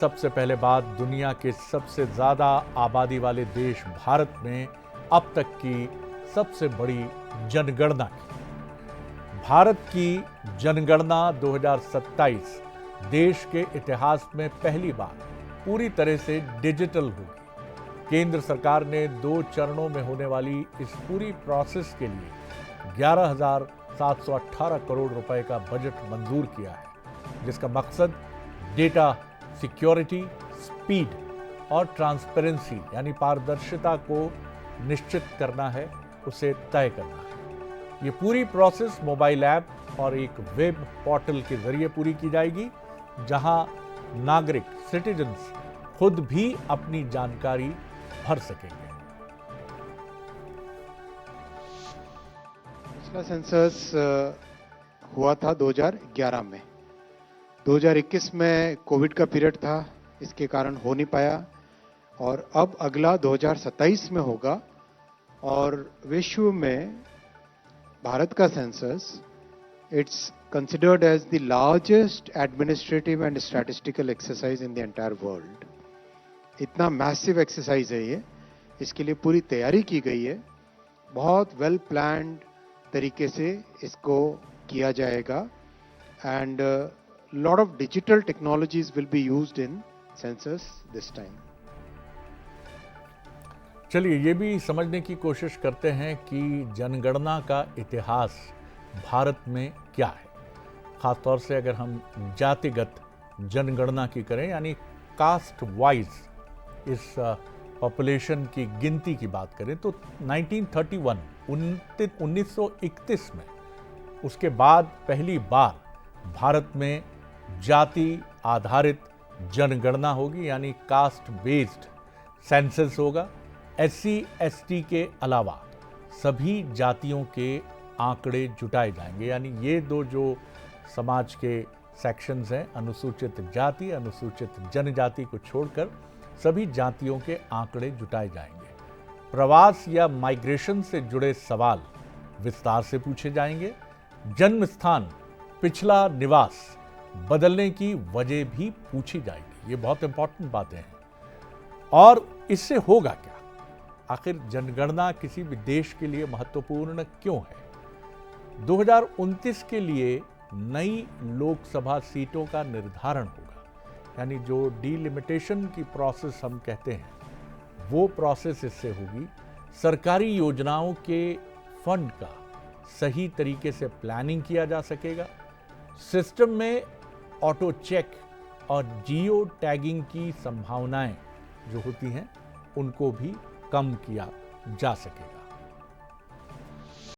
सबसे पहले बात दुनिया के सबसे ज्यादा आबादी वाले देश भारत में अब तक की सबसे बड़ी जनगणना की। भारत की जनगणना 2027 देश के इतिहास में पहली बार पूरी तरह से डिजिटल होगी। केंद्र सरकार ने 2 चरणों में होने वाली इस पूरी प्रोसेस के लिए 11,718 करोड़ रुपए का बजट मंजूर किया है, जिसका मकसद डेटा सिक्योरिटी, स्पीड और ट्रांसपेरेंसी यानी पारदर्शिता को निश्चित करना है, उसे तय करना है। ये पूरी प्रोसेस मोबाइल ऐप और एक वेब पोर्टल के जरिए पूरी की जाएगी, जहां नागरिक सिटीजन्स खुद भी अपनी जानकारी भर सकेंगे। पिछला सेंसस हुआ था 2011 में। 2021 में कोविड का पीरियड था, इसके कारण हो नहीं पाया, और अब अगला 2027 में होगा। और विश्व में भारत का census it's considered as the largest administrative and statistical exercise in the entire world. इतना मैसिव एक्सरसाइज है ये, इसके लिए पूरी तैयारी की गई है। बहुत वेल प्लान्ड तरीके से इसको किया जाएगा and lot of digital technologies will be used in census this time. चलिए ये भी समझने की कोशिश करते हैं कि जनगणना का इतिहास भारत में क्या है। खासतौर से अगर हम जातिगत जनगणना की करें, यानी कास्ट वाइज इस पॉपुलेशन की गिनती की बात करें, तो 1931 में उसके बाद पहली बार भारत में जाति आधारित जनगणना होगी, यानी कास्ट बेस्ड सेंसस होगा। SC ST के अलावा सभी जातियों के आंकड़े जुटाए जाएंगे, यानी ये दो जो समाज के सेक्शंस हैं, अनुसूचित जाति अनुसूचित जनजाति को छोड़कर सभी जातियों के आंकड़े जुटाए जाएंगे। प्रवास या माइग्रेशन से जुड़े सवाल विस्तार से पूछे जाएंगे। जन्म स्थान, पिछला निवास बदलने की वजह भी पूछी जाएगी। ये बहुत इंपॉर्टेंट बातें हैं। और इससे होगा क्या? आखिर जनगणना किसी भी देश के लिए महत्वपूर्ण क्यों है? 2029 के लिए नई लोकसभा सीटों का निर्धारण होगा, यानी जो डिलिमिटेशन की प्रोसेस हम कहते हैं, वो प्रोसेस इससे होगी। सरकारी योजनाओं के फंड का सही तरीके से प्लानिंग किया जा सकेगा। सिस्टम में ऑटो चेक और जियो टैगिंग की संभावनाएं जो होती हैं, उनको भी कम किया जा सकेगा।